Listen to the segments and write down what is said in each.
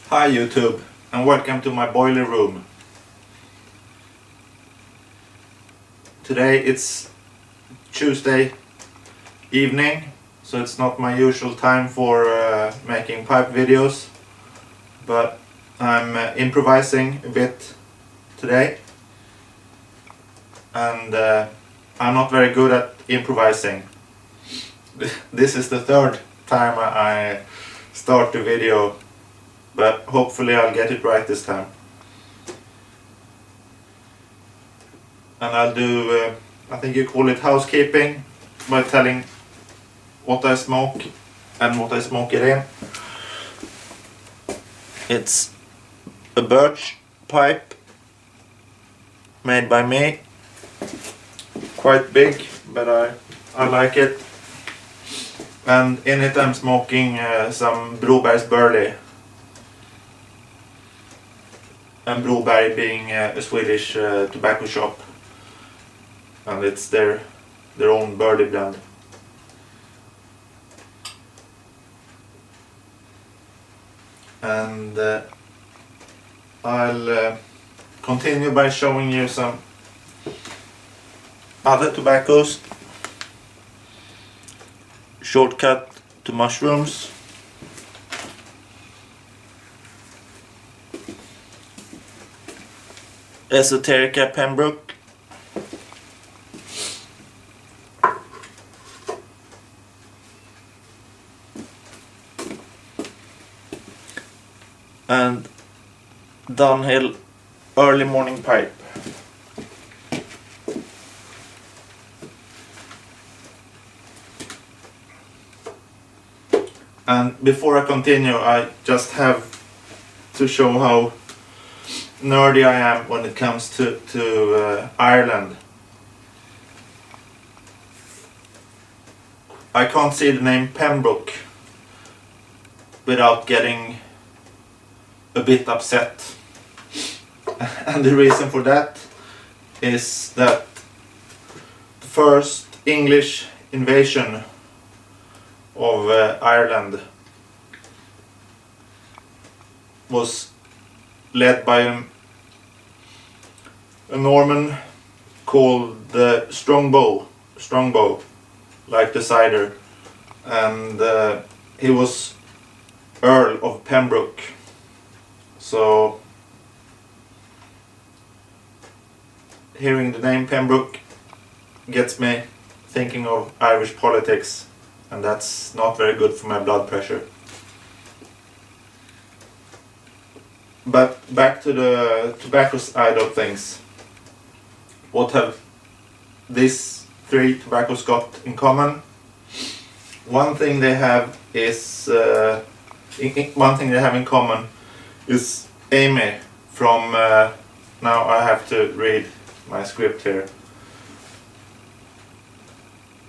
Hi YouTube, and welcome to my boiler room. Today it's Tuesday evening, so it's not my usual time for making pipe videos, but I'm improvising a bit today, and I'm not very good at improvising. This is the third time I start the video, but hopefully I'll get it right this time. And I'll do, I think you call it housekeeping, by telling what I smoke and what I smoke it in. It's a birch pipe made by me, quite big, but I like it. And in it I'm smoking some Brobergs Burley. And Broberg being a Swedish tobacco shop, and it's their own Burley blend. And I'll continue by showing you some other tobaccos. Shortcut to mushrooms. Esoterica Pembroke. And Dunhill Early Morning Pipe. And before I continue, I just have to show how nerdy I am when it comes to Ireland. I can't see the name Pembroke without getting a bit upset. And the reason for that is that the first English invasion of Ireland was led by a Norman called Strongbow, like the cider, and he was Earl of Pembroke. So hearing the name Pembroke gets me thinking of Irish politics, and that's not very good for my blood pressure. But back to the tobacco side of things. What have these three tobaccos got in common? One thing they have is in common is Amy from now I have to read my script here.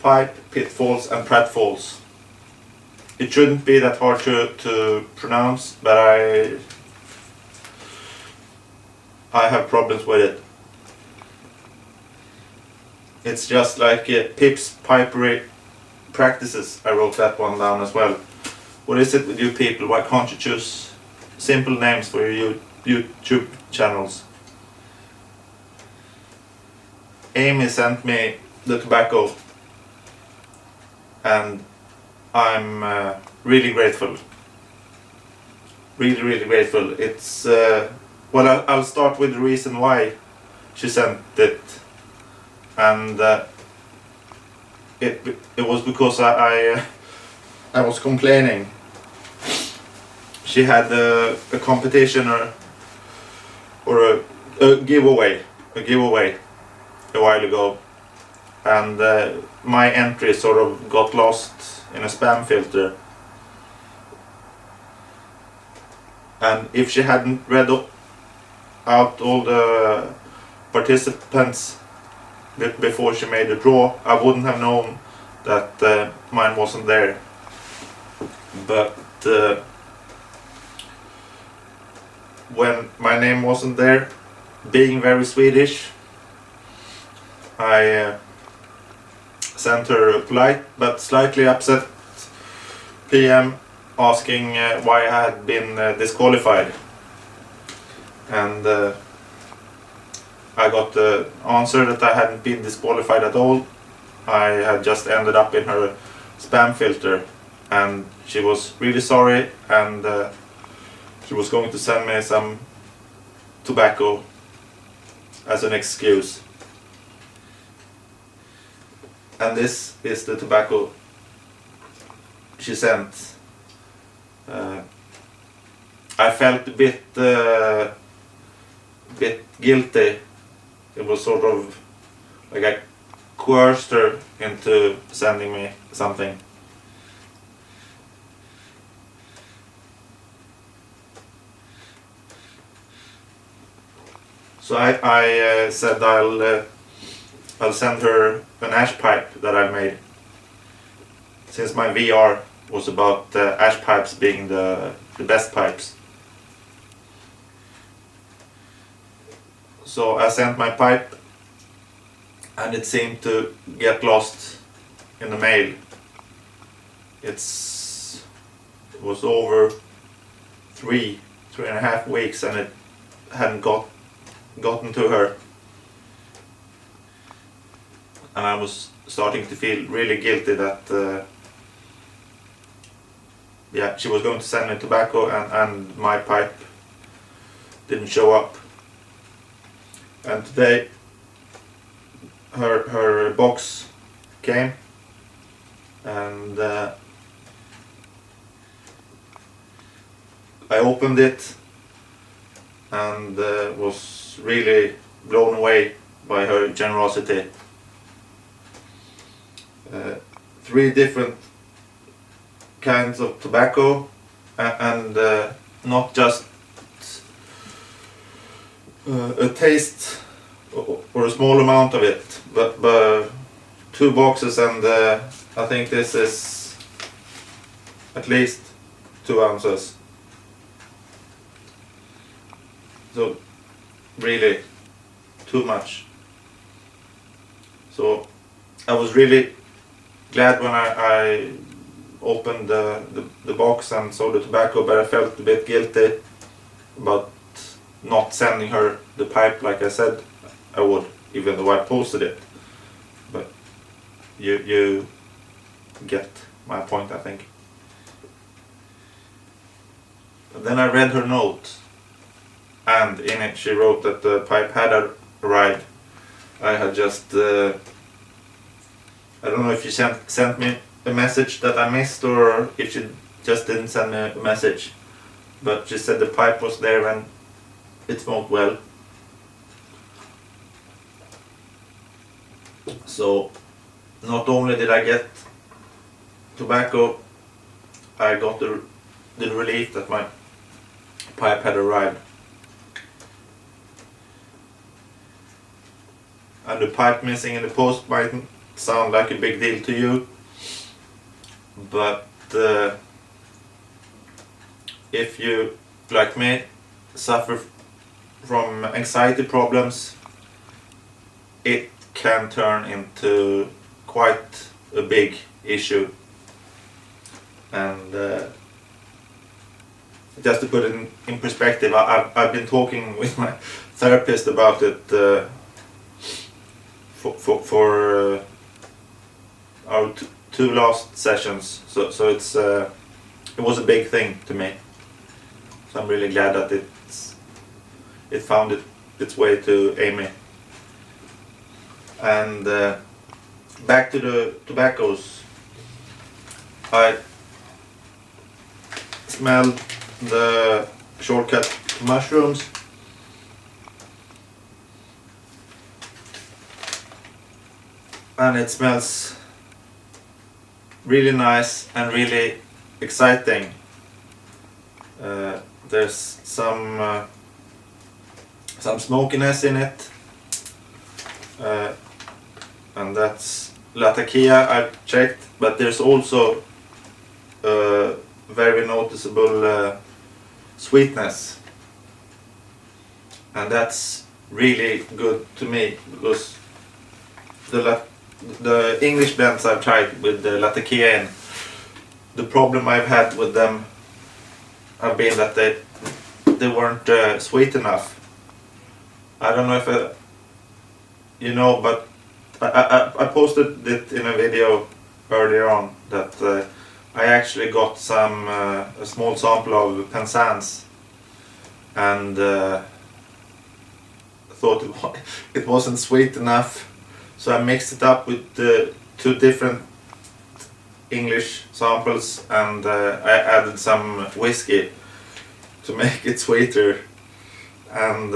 Pipe, Pitfalls and Pratfalls. It shouldn't be that hard to pronounce, but I have problems with it. It's just like Pip's Pipery Practices. I wrote that one down as well. What is it with you people? Why can't you choose simple names for your YouTube channels? Amy sent me the tobacco, and I'm really grateful. Really grateful. It's well, I'll start with the reason why she sent it, and it was because I was complaining. She had a competition or a giveaway a while ago, and my entry sort of got lost in a spam filter. And if she hadn't read out all the participants before she made the draw, I wouldn't have known that mine wasn't there. But when my name wasn't there, being very Swedish, I sent her a polite but slightly upset PM asking why I had been disqualified, and I got the answer that I hadn't been disqualified at all. I had just ended up in her spam filter, and she was really sorry, and she was going to send me some tobacco as an excuse. And this is the tobacco she sent. I felt a bit guilty. It was sort of like I coerced her into sending me something. So I said I'll send her an ash pipe that I made, since my VR was about ash pipes being the best pipes. So I sent my pipe, and it seemed to get lost in the mail. It was over 3.5 weeks, and it hadn't gotten to her. And I was starting to feel really guilty that she was going to send me tobacco, and my pipe didn't show up. And today her box came, and I opened it and was really blown away by her generosity. 3 different kinds of tobacco, and not just a taste or a small amount of it, but 2 boxes, and I think this is at least 2 ounces. So really too much. So I was really glad when I opened the box and saw the tobacco, but I felt a bit guilty about not sending her the pipe like I said I would, even though I posted it. But you get my point, I think. But then I read her note, and in it she wrote that the pipe had arrived. I had just I don't know if she sent me a message that I missed, or if she just didn't send me a message. But she said the pipe was there and it smoked well. So not only did I get tobacco, I got the relief that my pipe had arrived. And the pipe missing in the post might sound like a big deal to you, but if you, like me, suffer from anxiety problems, it can turn into quite a big issue. And just to put it in perspective, I've been talking with my therapist about it for our 2 last sessions, so it's it was a big thing to me. So I'm really glad that it found its way to Amy. And back to the tobaccos, I smelled the shortcut mushrooms, and it smells really nice and really exciting. There's some smokiness in it, and that's Latakia, I've checked, but there's also very noticeable sweetness, and that's really good to me, because the English blends I've tried with the Latakia in, the problem I've had with them have been that they weren't sweet enough. I don't know if you know, but I posted it in a video earlier on that I actually got some a small sample of Penzance and thought it wasn't sweet enough, so I mixed it up with two different English samples, and I added some whiskey to make it sweeter, and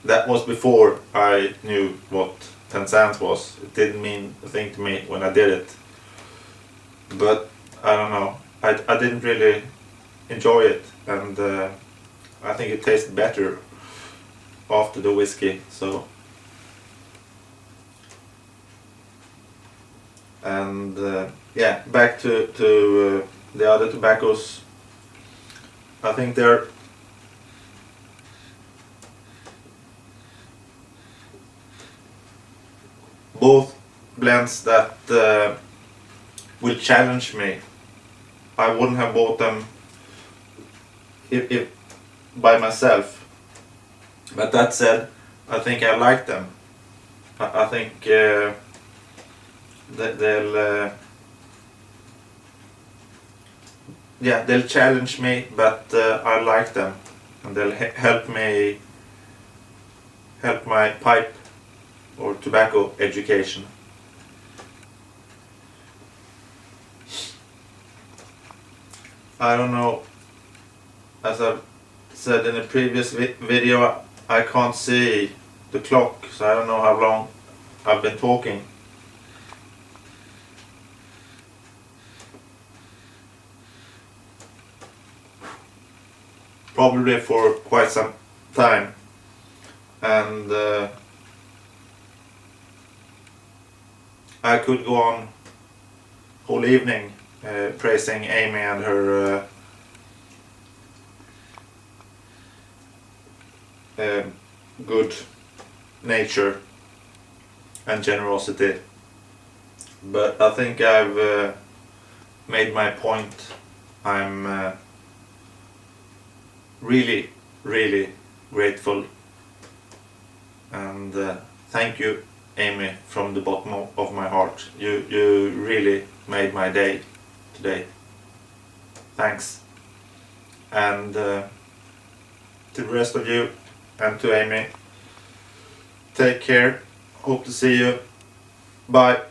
that was before I knew what Penzance was. It didn't mean a thing to me when I did it, but I don't know, I didn't really enjoy it, and I think it tasted better after the whiskey. So, and yeah, back to the other tobaccos. I think they're both blends that will challenge me. I wouldn't have bought them if by myself. But that said, I think I like them. I think that they'll challenge me, but I like them, and they'll help my pipe or tobacco education. I don't know, as I've said in a previous video, I can't see the clock, so I don't know how long I've been talking. Probably for quite some time, and I could go on whole evening praising Amy and her good nature and generosity, but I think I've made my point. I'm really grateful, and thank you, Amy, from the bottom of my heart. You really made my day today. Thanks. And to the rest of you and to Amy, take care. Hope to see you. Bye.